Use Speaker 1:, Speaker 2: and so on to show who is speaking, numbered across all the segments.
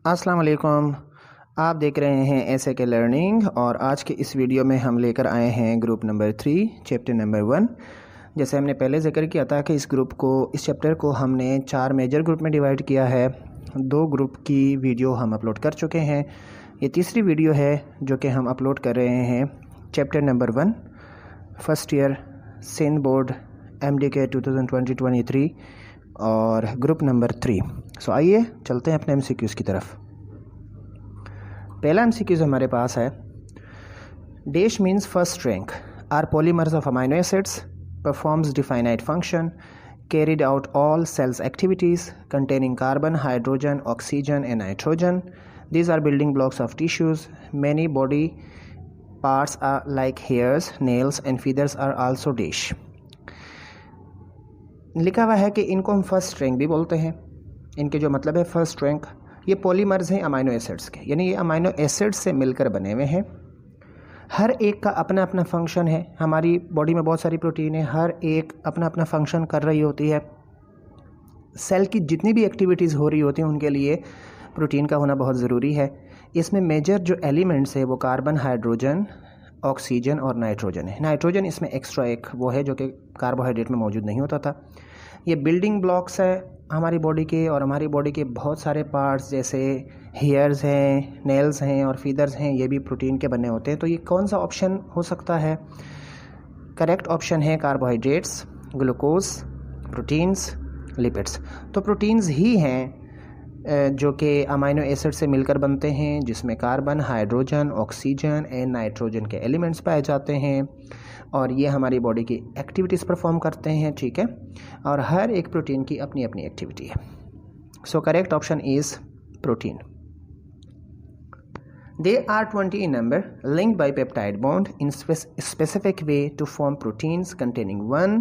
Speaker 1: अस्सलाम वालेकुम। आप देख रहे हैं ऐसे के लर्निंग और आज के इस वीडियो में हम लेकर आए हैं ग्रुप नंबर 3 चैप्टर नंबर 1। जैसे हमने पहले जिक्र किया था कि इस चैप्टर को हमने 4 मेजर ग्रुप में डिवाइड किया है। 2 ग्रुप की वीडियो हम अपलोड कर चुके हैं। ये तीसरी वीडियो है जो कि हम अपलोड कर रहे हैं chapter number 1 first year Sindh board MDK 2020-23 और ग्रुप नंबर 3। सो आइए चलते हैं अपने MCQs की तरफ। पहला MCQs हमारे पास है, dash means first rank are polymers of amino acids, performs definite function, carried out all cells activities containing carbon, hydrogen, oxygen and nitrogen. These are building blocks of tissues. Many body parts are like hairs, nails and feathers are also dash. लिखा हुआ है कि इनको हम first rank भी बोलते हैं। इनके जो मतलब है फर्स्ट रैंक, ये पॉलीमर्स हैं अमाइनो एसिड्स के, यानी ये अमाइनो एसिड्स से मिलकर बने हुए हैं। हर एक का अपना अपना फंक्शन है। हमारी बॉडी में बहुत सारी प्रोटीन है, हर एक अपना अपना फंक्शन कर रही होती है। सेल की जितनी भी एक्टिविटीज़ हो रही होती हैं उनके लिए प्रोटीन का होना बहुत ज़रूरी है। इसमें मेजर जो एलिमेंट्स है वो कार्बन, हाइड्रोजन, ऑक्सीजन और नाइट्रोजन है। नाइट्रोजन इसमें एक्स्ट्रा एक वो है जो कि कार्बोहाइड्रेट में मौजूद नहीं होता था। ये बिल्डिंग ब्लॉक्स है हमारी बॉडी के, और हमारी बॉडी के बहुत सारे पार्ट्स जैसे हेयर्स हैं, नेल्स हैं और फीदर्स हैं, ये भी प्रोटीन के बने होते हैं। तो ये कौन सा ऑप्शन हो सकता है? करेक्ट ऑप्शन है कार्बोहाइड्रेट्स, ग्लूकोज, प्रोटीन्स, लिपिड्स। तो प्रोटीन्स ही हैं जो कि अमाइनो एसिड से मिलकर बनते हैं, जिसमें carbon, hydrogen, oxygen and nitrogen के एलिमेंट्स पाए जाते हैं, और ये हमारी बॉडी की एक्टिविटीज़ परफॉर्म करते हैं। ठीक है, और हर एक प्रोटीन की अपनी अपनी एक्टिविटी है। So correct option is protein. They are 20 in number, linked by peptide bond in specific way to form proteins containing one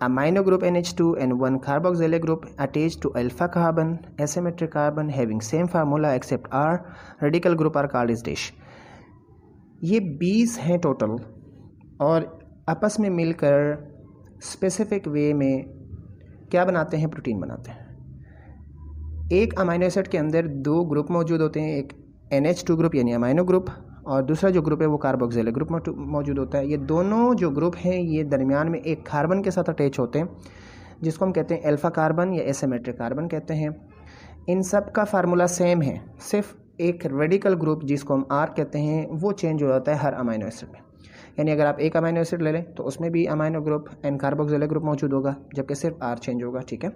Speaker 1: amino group NH2 and one carboxylic group attached to alpha carbon, asymmetric carbon having same formula except R. Radical group are called as dash. ये 20 हैं total, और आपस में मिलकर specific way में क्या बनाते हैं? प्रोटीन बनाते हैं। एक अमाइनो एसिड के अंदर 2 ग्रुप मौजूद होते हैं, एक NH2 ग्रुप यानी अमाइनो ग्रुप, और दूसरा जो ग्रुप है वो कार्बोक्सिलिक ग्रुप मौजूद होता है। ये दोनों जो ग्रुप हैं ये दरमियान में एक कार्बन के साथ अटैच होते हैं, जिसको हम कहते हैं अल्फा कार्बन या एसिमेट्रिक कार्बन कहते हैं। इन सब का फार्मूला सेम है, सिर्फ एक रेडिकल ग्रुप जिसको हम R कहते हैं वो चेंज हो जाता है हर अमाइनो एसिड में। यानी अगर आप एक अमाइनो एसिड ले लें तो उसमें भी amino group and carboxylic group मौजूद होगा, जबकि सिर्फ R चेंज होगा। ठीक है,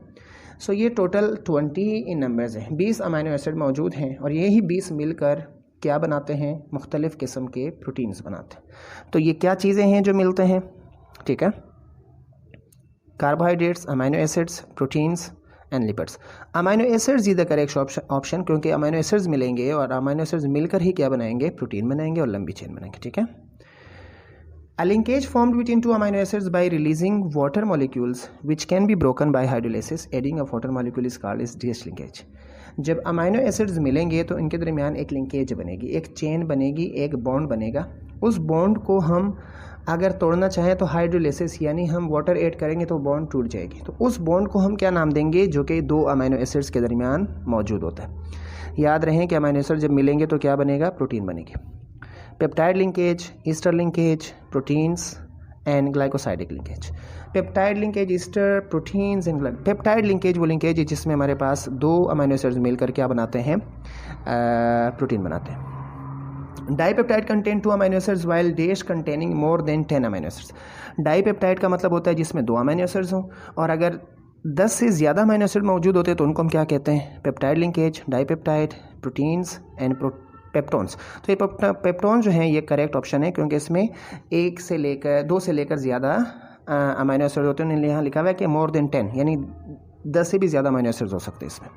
Speaker 1: सो ये टोटल 20 इन नंबर्स हैं, 20 अमाइनो एसिड मौजूद हैं, और यही 20 मिलकर क्या बनाते हैं? मुख्तलिफ़ किस्म के प्रोटीन्स बनाते हैं। तो ये क्या चीज़ें हैं जो मिलते हैं? ठीक है, carbohydrates, amino acids, proteins and lipids. Amino acids is the correct option, क्योंकि अमाइनो एसिड्स मिलेंगे और अमाइनो एसिड्स मिलकर ही क्या बनाएंगे? प्रोटीन बनाएंगे और लंबी चेन बनाएंगे। ठीक है, A linkage formed between 2 amino acids by releasing water molecules which can be broken by hydrolysis. Adding a water molecule is called as dash linkage. जब अमाइनो एसिड्स मिलेंगे तो इनके दरमियान एक लिंकेज बनेगी, एक चेन बनेगी, एक बॉन्ड बनेगा। उस बॉन्ड को हम अगर तोड़ना चाहें तो हाइड्रोलिसिस यानी हम वाटर ऐड करेंगे तो बॉन्ड टूट जाएगी। तो उस बॉन्ड को हम क्या नाम देंगे जो कि 2 अमाइनो एसिड्स के दरमियान मौजूद होता है। याद रहें कि अमाइनो एसिड जब मिलेंगे तो क्या बनेगा? प्रोटीन बनेगी। Peptide linkage, Easter linkage, proteins and glycosidic linkage. Peptide linkage, Easter, proteins and peptide linkage वो लिंकेज है जिसमें हमारे पास 2 अमाइनो एसिड्स मिलकर क्या बनाते हैं? प्रोटीन बनाते हैं। Dipeptide contain 2 amino acids while dash containing more than 10 amino acids. Dipeptide का मतलब होता है जिसमें 2 अमाइनो एसिड्स हों, और अगर 10 से ज़्यादा अमाइनो एसिड मौजूद होते हैं तो उनको हम क्या कहते हैं? Peptide linkage, dipeptide, proteins and peptones. तो ये पेप्टोन जो हैं ये करेक्ट ऑप्शन है, क्योंकि इसमें 2 से लेकर ज़्यादा अमाइनो एसिड होते हैं। यहाँ लिखा हुआ है कि मोर देन 10, यानी 10 से भी ज़्यादा अमाइनो एसिड्स हो सकते हैं इसमें।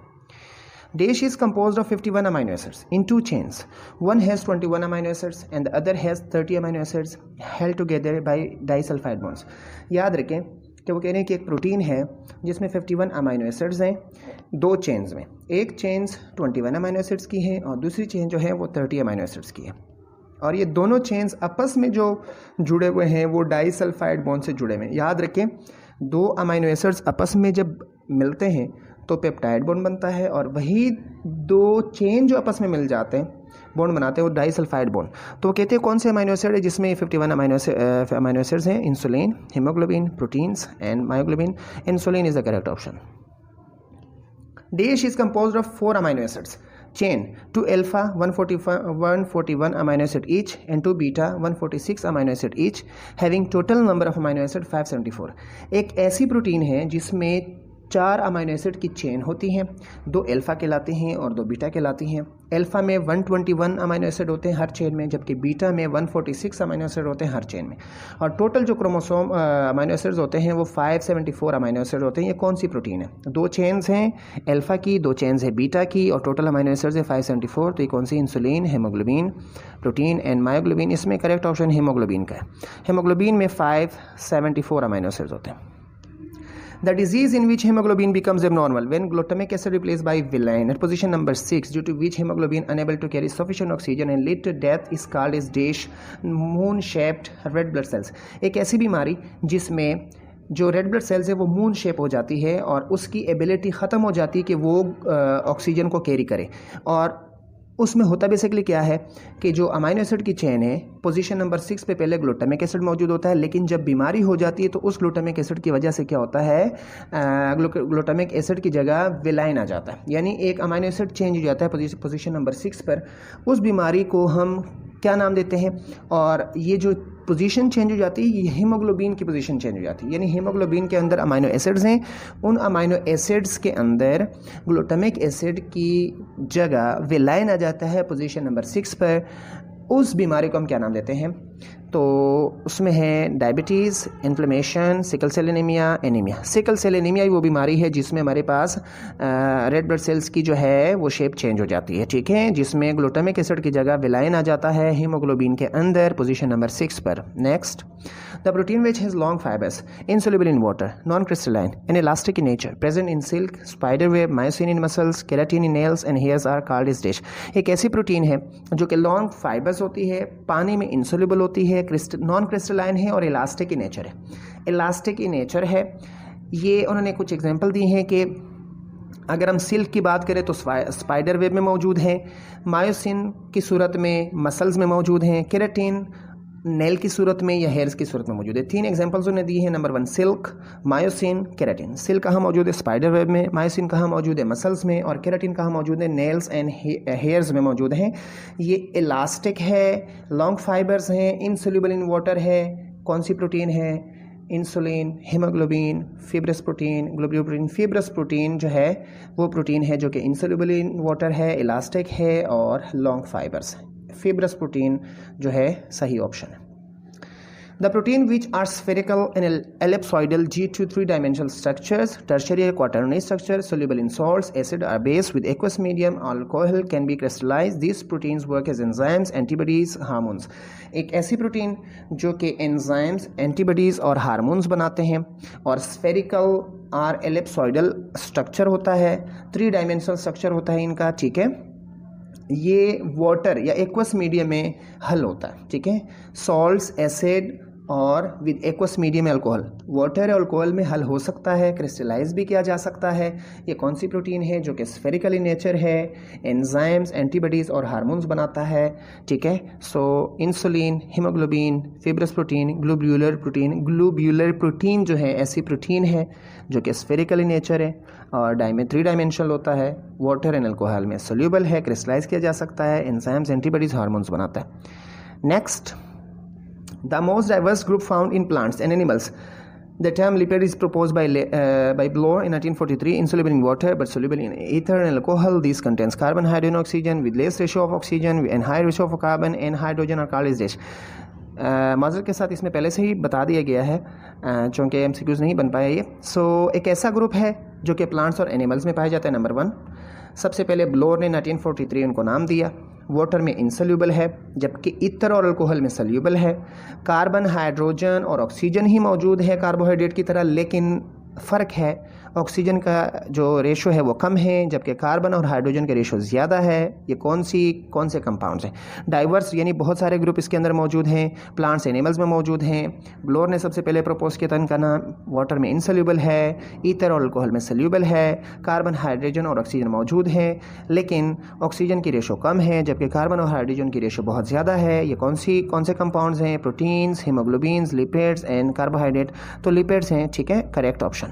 Speaker 1: Dash is composed of 51 amino acids in 2 chains. One has 21 amino acids and the other has 30 amino acids held together by disulfide bonds. याद रखें कि वो कह रहे हैं कि एक प्रोटीन है जिसमें 51 अमाइनो एसिड्स हैं 2 चेन्स में। एक चेन्स 21 अमाइनो एसिड्स की है और दूसरी चेन जो है वो 30 अमाइनो एसिड्स की है, और ये दोनों चेन्स आपस में जो जुड़े हुए हैं वो डाइसल्फाइड बॉन्ड से जुड़े हुए हैं। याद रखें 2 अमाइनो एसिड्स आपस में जब मिलते हैं तो पेप्टाइड बॉन्ड बनता है, और वही दो चेन जो आपस में मिल जाते हैं बॉन्ड बनाते हैं वो डाइसल्फाइड बॉन्ड। तो वो कहते हैं कौन से अमाइनो एसिड है जिसमें 51 अमाइनो एसिड्स हैं? Insulin, haemoglobin, proteins and myoglobin. Insulin is the correct option. DH is composed of 4 amino acids chain, 2 alpha 141 amino acid each and 2 beta 146 amino acid each, having total number of amino acid 574। एक ऐसी protein है जिसमें 4 amino acid की chain होती हैं, 2 alpha कहलाते हैं और 2 बीटा कहलाती हैं। अल्फा में 121 अमाइनो एसिड होते हैं हर चेन में, जबकि बीटा में 146 अमाइनो एसिड होते हैं हर चेन में, और टोटल जो क्रोमोसोम अमाइनो एसिड्स होते हैं वो 574 अमाइनो एसिड होते हैं। ये कौन सी प्रोटीन है? 2 चेन्स हैं अल्फा की, 2 चेन्स है बीटा की, और टोटल अमाइनो एसिड्स है 574। तो ये कौन सी? Insulin, haemoglobin, protein and myoglobin. इसमें करेक्ट ऑप्शन हेमोग्लोबिन का है। हेमोग्लोबिन में 574 अमाइनो एसिड्स होते हैं। The disease in which hemoglobin becomes abnormal when glutamic acid replaced by valine at position number 6, due to which hemoglobin unable to carry sufficient oxygen and lead to death, is called as dash moon shaped red blood cells। एक ऐसी बीमारी जिसमें जो red blood cells है वो moon shape हो जाती है और उसकी एबिलिटी ख़त्म हो जाती है कि वो ऑक्सीजन को कैरी करे। और उसमें होता बेसिकली क्या है कि जो अमाइनो एसिड की चेन है पोजीशन नंबर 6 पे पहले ग्लूटामिक एसिड मौजूद होता है, लेकिन जब बीमारी हो जाती है तो उस ग्लूटामिक एसिड की वजह से क्या होता है, ग्लूटामिक एसिड की जगह विलाइन आ जाता है, यानी एक अमाइनो एसिड चेंज हो जाता है पोजीशन नंबर 6 पर। उस बीमारी को हम क्या नाम देते हैं? और ये जो पोजीशन चेंज हो जाती है ये हीमोग्लोबिन की पोजीशन चेंज हो जाती है, यानी हीमोग्लोबिन के अंदर अमाइनो एसिड्स हैं, उन अमाइनो एसिड्स के अंदर ग्लूटामिक एसिड की जगह विलाइन आ जाता है पोजीशन नंबर 6 पर। उस बीमारी को हम क्या नाम देते हैं? तो उसमें है diabetes, inflammation, sickle cell anaemia, anaemia. Sickle cell anaemia वो बीमारी है जिसमें हमारे पास रेड ब्लड सेल्स की जो है वो शेप चेंज हो जाती है, ठीक है, जिसमें ग्लूटामिक एसिड की जगह विलाइन आ जाता है हीमोग्लोबिन के अंदर पोजीशन नंबर 6 पर। Next, the protein which has long fibres, insoluble in water, non-crystalline and elastic in nature, present in silk, spider web, myosin in muscles, keratin in nails and hairs are called as DH। एक ऐसी protein है जो कि long fibres होती है, पानी में insoluble होती है, नॉन क्रिस्टलाइन है और इलास्टिक इन नेचर है। इलास्टिक इन नेचर है, ये उन्होंने कुछ एग्जांपल दी हैं कि अगर हम सिल्क की बात करें तो स्पाइडर वेब में मौजूद हैं, मायोसिन की सूरत में मसल्स में मौजूद हैं, केराटिन नेल की सूरत में या हेयर्स की सूरत में मौजूद है। 3 एग्जांपल्स उन्होंने दी हैं। Number 1 silk, myosin, keratin. Silk कहाँ मौजूद है? स्पाइडर वेब में। मायोसिन कहाँ मौजूद है? मसल्स में। और केराटिन कहाँ मौजूद है? नेल्स एंड हेयर्स में मौजूद हैं। ये इलास्टिक है, लॉन्ग फाइबर्स हैं, इनसोल्यूबल इन वाटर है। कौन सी प्रोटीन है? Insulin, haemoglobin, fibrous protein, globulin. Fibrous protein जो है वो प्रोटीन है जो कि इनसोल्यूबल इन वाटर है, इलास्टिक है और लॉन्ग फाइबर्स है। फिब्रस प्रोटीन जो है सही ऑप्शन है। The protein which are spherical and ellipsoidal G to 3-dimensional structures, tertiary or quaternary structure, soluble in salts, acid or base with aqueous medium, alcohol can be crystallized. These proteins work as enzymes, antibodies, hormones। एक ऐसी protein जो कि enzymes, antibodies और hormones बनाते हैं, और spherical और एलिप्सॉइडल structure होता है, 3-dimensional स्ट्रक्चर होता है इनका, ठीक है। ये वाटर या एक्वस मीडियम में हल होता है, ठीक है। सॉल्ट्स, एसिड और with aqueous medium alcohol, water और अल्कोहल में हल हो सकता है, क्रिस्टलाइज भी किया जा सकता है। ये कौन सी प्रोटीन है? जो कि स्फेरिकल इन नेचर है, एंजाइम्स, एंटीबॉडीज़ और हार्मोन्स बनाता है, ठीक है। So insulin, haemoglobin, fibrous protein, globular protein. Globular protein जो है ऐसी प्रोटीन है जो कि स्फेरिकल इन नेचर है और 3-dimensional होता है, वाटर एंड अल्कोहल में सोल्यूबल है, क्रिस्टलाइज किया जा सकता है, एंजाइम्स, एंटीबॉडीज़, हार्मोन्स बनाता है। Next, the most diverse group found in plants and animals. The term lipid is proposed by Bloor in 1943. Insoluble in water but soluble in ether and alcohol. These contains carbon, hydrogen, oxygen with less ratio of oxygen and high ratio of carbon and hydrogen are called as DH। माजर के साथ इसमें पहले से ही बता दिया गया है चूँकि MCQs नहीं बन पाया ये। एक ऐसा ग्रुप है जो कि प्लांट्स और एनिमल्स में पाया जाता है। नंबर 1, सबसे पहले ब्लोर ने 1943 उनको नाम दिया। वाटर में इंसोल्यूबल है जबकि ईथर और अल्कोहल में सोल्यूबल है। कार्बन, हाइड्रोजन और ऑक्सीजन ही मौजूद है कार्बोहाइड्रेट की तरह, लेकिन फ़र्क है, ऑक्सीजन का जो रेशो है वो कम है जबकि कार्बन और हाइड्रोजन का रेशो ज़्यादा है। ये कौन से कंपाउंड्स हैं? डाइवर्स यानी बहुत सारे ग्रुप इसके अंदर मौजूद हैं, प्लांट्स एनिमल्स में मौजूद हैं। ब्लोर ने सबसे पहले प्रपोज किया था इनका नाम, वाटर में इनसोल्यूबल है, ईथर और अल्कोहल में सोल्यूबल है, कार्बन हाइड्रोजन और ऑक्सीजन मौजूद है लेकिन ऑक्सीजन की रेशो कम है जबकि कार्बन और हाइड्रोजन की रेशो बहुत ज़्यादा है। ये कौन से कंपाउंड्स हैं? Proteins, haemoglobins, lipids and carbohydrate. तो लिपिड्स हैं, ठीक है, correct option.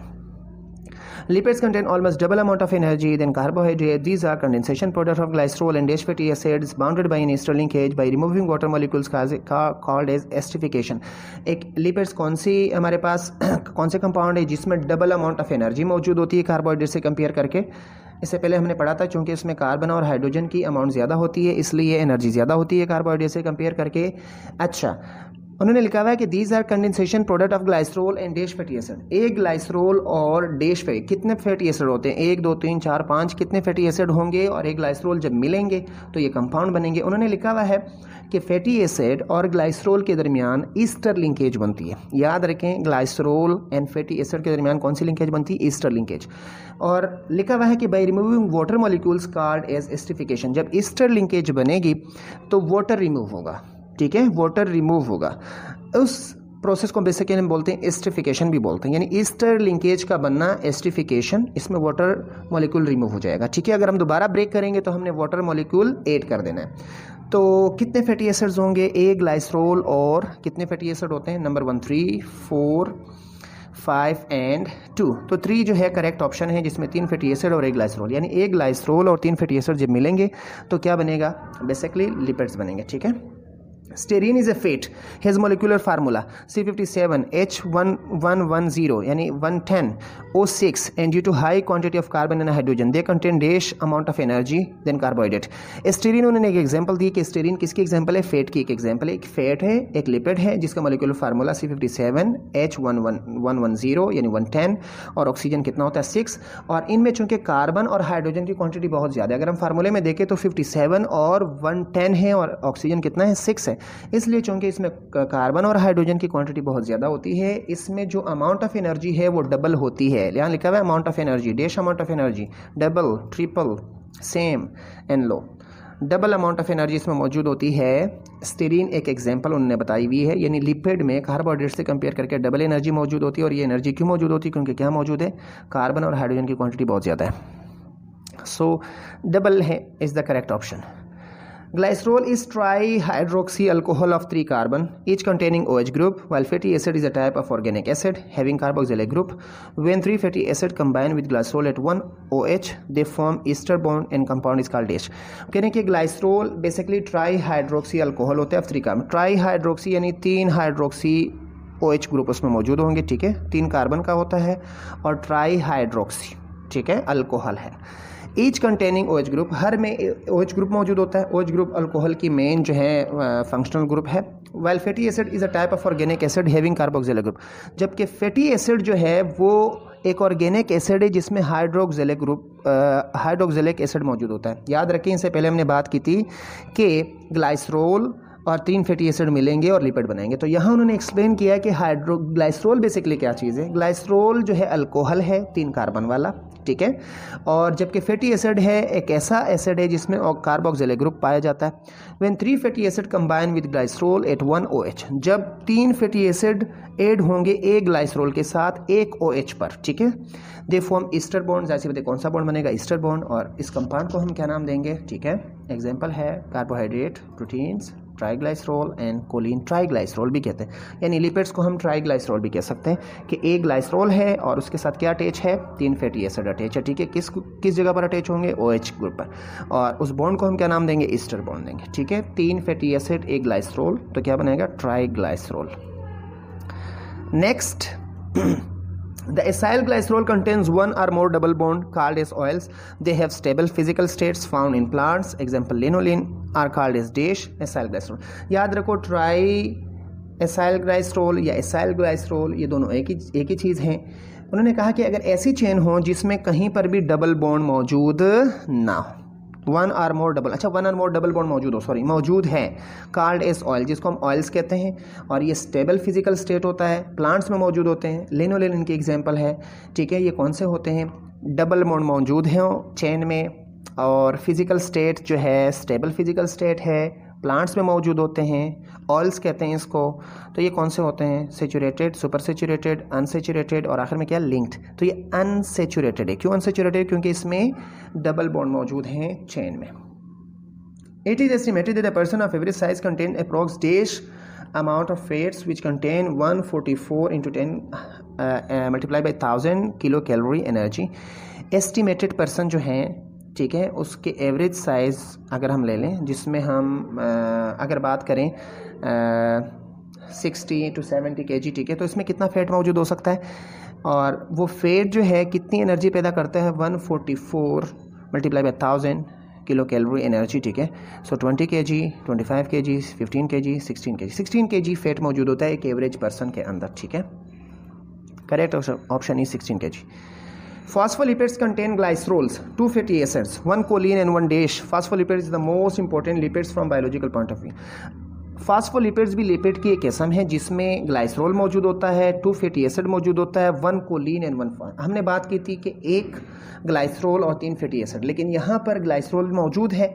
Speaker 1: Lipids contain almost double amount of energy than carbohydrate. These are condensation product of glycerol and dash fatty acids bounded by an ester linkage by removing water molecules called as esterification. एक lipids कौन सी हमारे पास कौन से compound है जिसमें double amount of energy मौजूद होती है कार्बोहाइड्रेट से कंपेयर करके? इससे पहले हमने पढ़ा था क्योंकि इसमें कार्बन और हाइड्रोजन की अमाउंट ज़्यादा होती है इसलिए एनर्जी ज़्यादा होती है कार्बोहाइड्रेट से कंपेयर करके। अच्छा, उन्होंने लिखा हुआ है कि these are condensation product of glycerol and dash fatty acid. एक ग्लाइसरोल और डैश फैटी, कितने फैटी एसिड होते हैं? 1 2 3 4 5 कितने फैटी एसिड होंगे और एक ग्लाइसरोल जब मिलेंगे तो ये कंपाउंड बनेंगे। उन्होंने लिखा हुआ है कि फैटी एसिड और ग्लाइसरोल के दरमियान ईस्टर लिंकेज बनती है। याद रखें, ग्लाइसरोल एंड फैटी एसिड के दरमियान कौन सी लिंकेज बनती है? Ester linkage. और लिखा हुआ है कि by removing water molecules called as esterification. जब ईस्टर लिंकेज बनेगी तो वाटर रिमूव होगा, ठीक है, वाटर रिमूव होगा। उस प्रोसेस को बेसिकली हम बोलते हैं एस्टरिफिकेशन भी बोलते हैं, यानी ईस्टर लिंकेज का बनना एस्टरिफिकेशन, इसमें वाटर मॉलिक्यूल रिमूव हो जाएगा, ठीक है। अगर हम दोबारा ब्रेक करेंगे तो हमने वाटर मॉलिक्यूल ऐड कर देना है। तो कितने फैटी एसिड्स होंगे? एक ग्लाइसरोल और कितने फैटी एसिड होते हैं? Number 1 3 4 5 and 2। तो 3 जो है करेक्ट ऑप्शन है जिसमें 3 फैटी एसिड और एक ग्लाइसरोल, यानी एक ग्लाइसरोल और 3 फैटी एसिड जब मिलेंगे तो क्या बनेगा? बेसिकली लिपिड्स बनेंगे, ठीक है। Styrene is a fat. His molecular formula C57H1110 यानी 110 O6 and due to high quantity of carbon and hydrogen they contain dash amount of energy than carbohydrate. Styrene उन्होंने एक एग्जांपल दी कि स्टीरीन किसकी example है? Fat की एक example है। एक फैट है, एक लिपिड है जिसका मोलिकुलर फार्मूला C57H1110 यानी 110 और ऑक्सीजन कितना होता है? 6। और इनमें चूंकि कार्बन और हाइड्रोजन की क्वांटिटी बहुत ज़्यादा है, अगर हम फार्मूले में देखें तो 57 और 110 है और ऑक्सीजन कितना है? 6 है। इसलिए चूंकि इसमें कार्बन और हाइड्रोजन की क्वांटिटी बहुत ज़्यादा होती है, इसमें जो अमाउंट ऑफ एनर्जी है वो डबल होती है। यहाँ लिखा हुआ है amount of energy, dash amount of energy, double, triple, same and low. Double amount of energy इसमें मौजूद होती है। स्टीरीन एक एग्जांपल उन्होंने बताई हुई है, यानी लिपिड में कार्बोहाइड्रेट से कंपेयर करके डबल एनर्जी मौजूद होती है। और ये एनर्जी क्यों मौजूद होती है? क्योंकि क्या मौजूद है? कार्बन और हाइड्रोजन की क्वांटिटी बहुत ज़्यादा है। सो डबल है is the correct option. Glycerol is trihydroxy alcohol of 3 carbon, each containing OH group, while fatty acid is a type of organic acid having carboxylic group. When 3 fatty acids combine with glycerol at 1 OH, they form ester bond and compound is called dash. कहने कि glycerol basically trihydroxy alcohol होता है of 3 carbon. Trihydroxy यानी 3 hydroxy OH group उसमें मौजूद होंगे, ठीक है, 3 कार्बन का होता है और ट्राईहाइड्रोक्सी, ठीक है, अल्कोहल है। ईच कंटेनिंग OH ग्रुप, हर में OH ग्रुप मौजूद होता है। OH ग्रुप अल्कोहल की मेन जो है फंक्शनल ग्रुप है। While fatty acid is a type of organic acid having carboxylic group, जबकि फैटी एसिड जो है वो एक ऑर्गेनिक एसिड है जिसमें हाइड्रोक्सिलिक एसिड मौजूद होता है। याद रखें, इससे पहले हमने बात की थी कि ग्लाइसरोल और 3 फैटी एसिड मिलेंगे और लिपिड बनाएंगे। तो यहाँ उन्होंने एक्सप्लेन किया कि ग्लाइसरोल बेसिकली क्या चीज़ है। ग्लाइसरोल जो है अल्कोहल है 3 कार्बन वाला, ठीक है, और जबकि फैटी एसिड है एक ऐसा एसिड है जिसमें कार्बोक्सिलिक ग्रुप पाया जाता है। When 3 fatty acid combine with glycerol at 1 OH, जब 3 फैटी एसिड ऐड होंगे एक ग्लाइसरोल के साथ एक OH पर, ठीक है, दे फॉर्म ईस्टर बॉन्ड। जैसे बताइए कौन सा बॉन्ड बनेगा? Ester bond. और इस कंपाउंड को हम क्या नाम देंगे? ठीक है, एग्जाम्पल है carbohydrate, proteins, triglycerol and Colin triglycerol भी कहते हैं, यानी लिपिड्स को हम ट्राइग्लाइसरोल भी कह सकते हैं कि एक ग्लाइसरोल है और उसके साथ क्या अटैच है? 3 फैटी एसिड अटैच है, ठीक है। किस जगह पर अटैच होंगे? OH ग्रुप पर। और उस बॉन्ड को हम क्या नाम देंगे? ईस्टर बॉन्ड देंगे, ठीक है। 3 फैटी एसिड एक ग्लाइसरोल, तो क्या बनेगा? Triglycerol. Next, the acyl glycerol contains 1 or more double bond called as oils. They have stable physical states found in plants. Example lanolin are called as dash acyl glycerol. याद रखो, try acyl glycerol या acyl glycerol ये दोनों एक ही चीज़ हैं। उन्होंने कहा कि अगर ऐसी चेन हो जिसमें कहीं पर भी डबल बॉन्ड मौजूद ना हो, वन आर मोर डबल, अच्छा one or more double bond मौजूद हो, सॉरी मौजूद है, कॉल्ड एज ऑयल, जिसको हम ऑयल्स कहते हैं, और ये स्टेबल फिजिकल स्टेट होता है, प्लांट्स में मौजूद होते हैं। लिनोलेन इनकी एग्जांपल है, ठीक है। ये कौन से होते हैं? डबल बॉन्ड मौजूद हैं चेन में, और फिजिकल स्टेट जो है स्टेबल फिजिकल स्टेट है, प्लांट्स में मौजूद होते हैं, ऑयल्स कहते हैं इसको। तो ये कौन से होते हैं? सेचुरेटेड, सुपर सेचुरेटेड, अनसेचुरेटेड और आखिर में क्या? लिंक्ड। तो ये अनसेचुरेटेड है। क्यों अनसेचुरेटेड? क्योंकि इसमें डबल बॉन्ड मौजूद हैं चेन में। It is estimated that a person of average size contain approx dash amount of fats which contain 144 into 10 multiplied by 1000 kilo calorie energy. Estimated person जो हैं, ठीक है, उसके एवरेज साइज़ अगर हम ले लें, जिसमें हम अगर बात करें 60 to 70 kg, ठीक है, तो इसमें कितना फ़ैट मौजूद हो सकता है? और वो फ़ैट जो है कितनी एनर्जी पैदा करता है? 144 multiply by 1000 kilo calorie energy, ठीक है। सो 20 kg, 25 kg, 15 kg, 16 kg, 16 kg fat मौजूद होता है एक एवरेज पर्सन के अंदर, ठीक है। Correct option is 16 kg। Phospholipids contain glycerols, 2 fatty acids, 1 choline and 1 DASH. Phospholipids is the most important lipids from biological point of view. Phospholipids भी lipid की एक किस्म है जिसमें ग्लाइसरोल मौजूद होता है, 2 फैटी एसिड मौजूद होता है, 1 कोलिन एंड 1 हमने बात की थी कि 1 ग्लाइसरोल और 3 फैटी एसिड, लेकिन यहाँ पर ग्लाइसरोल मौजूद है,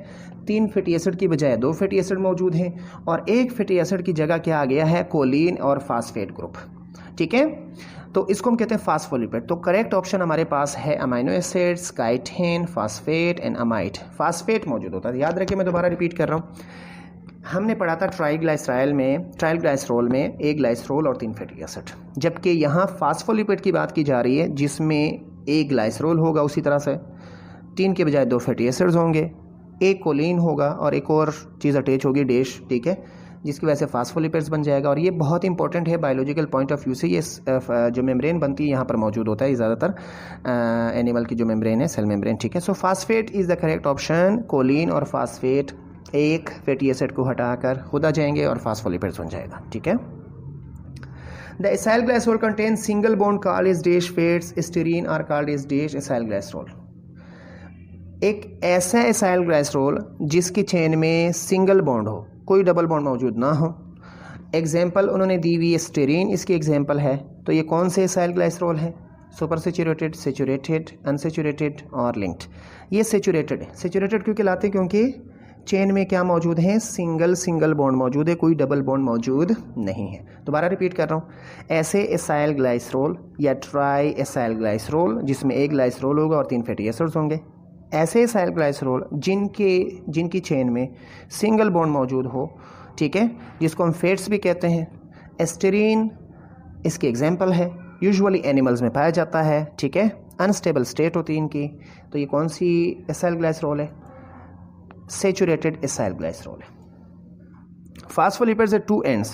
Speaker 1: 3 फैटी एसिड की बजाय 2 फैटी एसिड मौजूद हैं, और 1 फैटी एसिड की जगह क्या आ गया है? कोलिन और फास्फेट ग्रुप, ठीक है। तो इसको हम कहते हैं फास्फोलिपिड। तो करेक्ट ऑप्शन हमारे पास है amino acids, chitin, phosphate and amide. Phosphate मौजूद होता है, याद रखिए, मैं दोबारा रिपीट कर रहा हूँ। हमने पढ़ा था ट्राइग्लाइसराइल में, ट्राइग्लाइसरोल में 1 ग्लाइसरोल और 3 फैटी एसिड, जबकि यहाँ फास्फोलिपिड की बात की जा रही है जिसमें 1 ग्लाइसरोल होगा, उसी तरह से 3 के बजाय 2 फैटी एसिड्स होंगे, 1 कोलिन होगा और एक और चीज़ अटैच होगी, डैश, ठीक है, जिसकी वजह से फास्फोलिपिड्स बन जाएगा। और ये बहुत इंपॉर्टेंट है बायोलॉजिकल पॉइंट ऑफ व्यू से। ये जो मेम्ब्रेन बनती है यहाँ पर मौजूद होता है ज़्यादातर एनिमल की जो मेम्ब्रेन है, सेल मेम्ब्रेन, ठीक है। So phosphate is the correct option. Choline और फास्फेट 1 फैटी एसिड को हटाकर खुद आ जाएंगे और फास्फोलिपिड्स बन जाएगा, ठीक है। The acyl glycerol contain single bond called as dash fats, stearin are called as dash acyl glycerol. एक ऐसा एसाइल ग्लाइसरोल जिसकी चेन में सिंगल बॉन्ड हो, कोई डबल बॉन्ड मौजूद ना हो। एग्जाम्पल उन्होंने दी हुई है स्टीरीन, इसकी एग्जाम्पल है। तो ये कौन से एसाइल ग्लाइसरोल है? सुपर सेचुरेटेड, सेचुरेटेड, अनसेचुरेटेड और लिंक्ड। ये सेचुरेटेड है। सेचुरेटेड क्यों कहलाते हैं? क्योंकि चेन में क्या मौजूद है? सिंगल बॉन्ड मौजूद है, कोई डबल बॉन्ड मौजूद नहीं है। दोबारा रिपीट कर रहा हूँ, ऐसे एसाइल ग्लाइसरोल या ट्राई एसाइल ग्लाइसरोल जिसमें 1 ग्लाइसरोल होगा और 3 फैटी एसिड्स होंगे, ऐसे एसाइल ग्लाइसरोल जिनकी चेन में सिंगल बॉन्ड मौजूद हो, ठीक है, जिसको हम फैट्स भी कहते हैं। एस्टीरीन इसकी एग्जाम्पल है, यूजुअली एनिमल्स में पाया जाता है, ठीक है, अनस्टेबल स्टेट होती है इनकी। तो ये कौन सी एसाइल ग्लाइसरोल है? सेचुरेटेड एसाइल ग्लाइसरोल है। Phospholipids at 2 ends,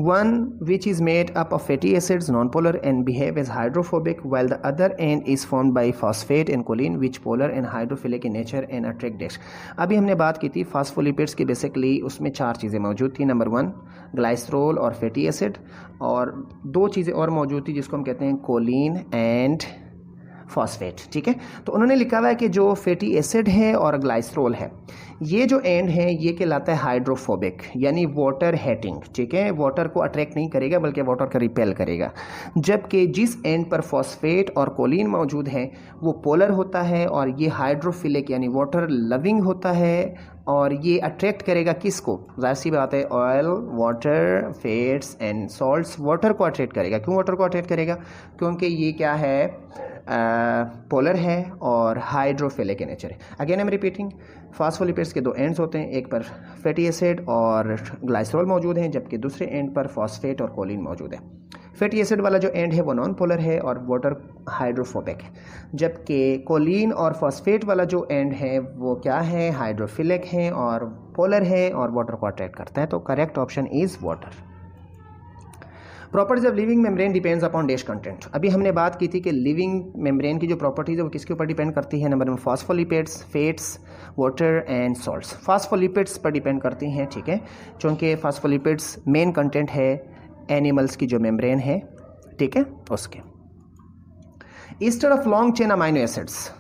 Speaker 1: one which is made up of fatty acids, non-polar and behave as hydrophobic, while the other end is formed by phosphate and choline which polar and hydrophilic in nature and attract dash। अभी हमने बात की थी phospholipids की, basically उसमें 4 चीज़ें मौजूद थी। नंबर 1 ग्लाइसरोल और फैटी एसिड, और 2 चीज़ें और मौजूद थी जिसको हम कहते हैं कोलिन एंड फॉस्फेट, ठीक है। तो उन्होंने लिखा हुआ है कि जो फैटी एसिड है और ग्लाइसरोल है, ये जो एंड है ये कहलाता है हाइड्रोफोबिक, यानी वाटर हेटिंग, ठीक है, वाटर को अट्रैक्ट नहीं करेगा बल्कि वाटर का रिपेल करेगा। जबकि जिस एंड पर फॉस्फेट और कोलिन मौजूद है वो पोलर होता है और ये हाइड्रोफिलिक यानी वाटर लविंग होता है, और ये अट्रैक्ट करेगा किसको? जाहिर सी बात है, oil, water, fats and salts water को अट्रैक्ट करेगा। क्यों वाटर को अट्रैक्ट करेगा? क्योंकि ये क्या है? पोलर है और हाइड्रोफिलिक इन नेचर है। Again I am repeating, phospholipids के 2 एंड्स होते हैं, एक पर फैटी एसिड और ग्लाइसरोल मौजूद हैं, जबकि दूसरे एंड पर फॉस्फेट और कोलिन मौजूद है। फैटी एसिड वाला जो एंड है वो नॉन पोलर है और वाटर हाइड्रोफोबिक है, जबकि कोलिन और फॉस्फेट वाला जो एंड है वो क्या है? हाइड्रोफिलिक है और पोलर है और वाटर को अट्रैक्ट करता है। तो correct option is water. Properties of living membrane depends upon dash content. अभी हमने बात की थी कि लिविंग मेम्ब्रेन की जो प्रॉपर्टीज है वो किसके ऊपर डिपेंड करती है? Number 1 phospholipids, fats, water and salts. Phospholipids पर डिपेंड करती हैं, ठीक है, क्योंकि फास्फोलिपिड्स मेन कंटेंट है एनिमल्स की जो मेम्ब्रेन है, ठीक है, उसके। Instead of long chain amino acids,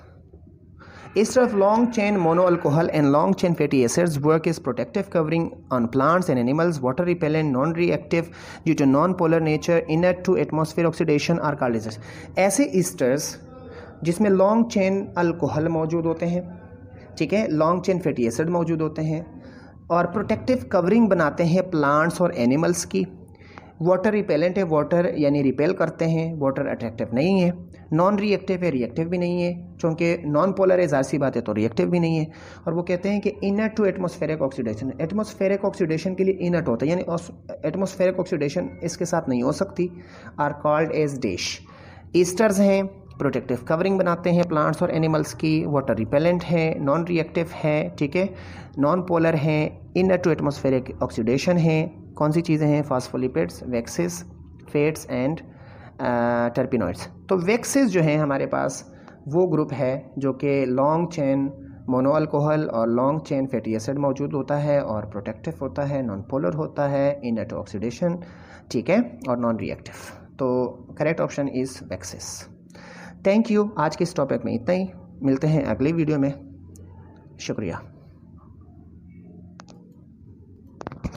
Speaker 1: Ester of long chain monoalcohol and long chain fatty acids work as protective covering on plants and animals, water repellent, non-reactive due to non-polar nature, inert to atmosphere oxidation are called esters. ऐसे esters जिसमें long chain alcohol मौजूद होते हैं, ठीक है, long chain fatty acid मौजूद होते हैं और प्रोटेक्टिव कवरिंग बनाते हैं प्लांट्स और एनिमल्स की, वाटर रिपेलेंट है, वाटर यानी रिपेल करते हैं, वाटर अट्रैक्टिव नहीं है, नॉन रिएक्टिव है, रिएक्टिव भी नहीं है, चूँकि नॉन पोलर है ज़ाहिर सी बात है तो रिएक्टिव भी नहीं है। और वो कहते हैं कि inert to atmospheric oxidation, atmospheric oxidation के लिए इनर्ट होता है, यानी एटमॉस्फेरिक ऑक्सीडेशन इसके साथ नहीं हो सकती, are called as dash. Esters हैं, प्रोटेक्टिव कवरिंग बनाते हैं प्लांट्स और एनिमल्स की, वाटर रिपेलेंट है, नॉन रिएक्टिव है, ठीक है, नॉन पोलर हैं, इनर टू एटमॉस्फेरिक ऑक्सीडेशन है। कौन सी चीज़ें हैं? Phospholipids, waxes, fats and terpenoids. तो वैक्सेस जो हैं हमारे पास वो ग्रुप है जो कि लॉन्ग चेन मोनो अल्कोहल और लॉन्ग चेन फैटी एसिड मौजूद होता है और प्रोटेक्टिव होता है, नॉन पोलर होता है, इनर टू ऑक्सीडेशन, ठीक है, और नॉन रिएक्टिव। तो correct option is waxes. Thank you. आज के इस टॉपिक में इतना ही, मिलते हैं अगली वीडियो में। शुक्रिया।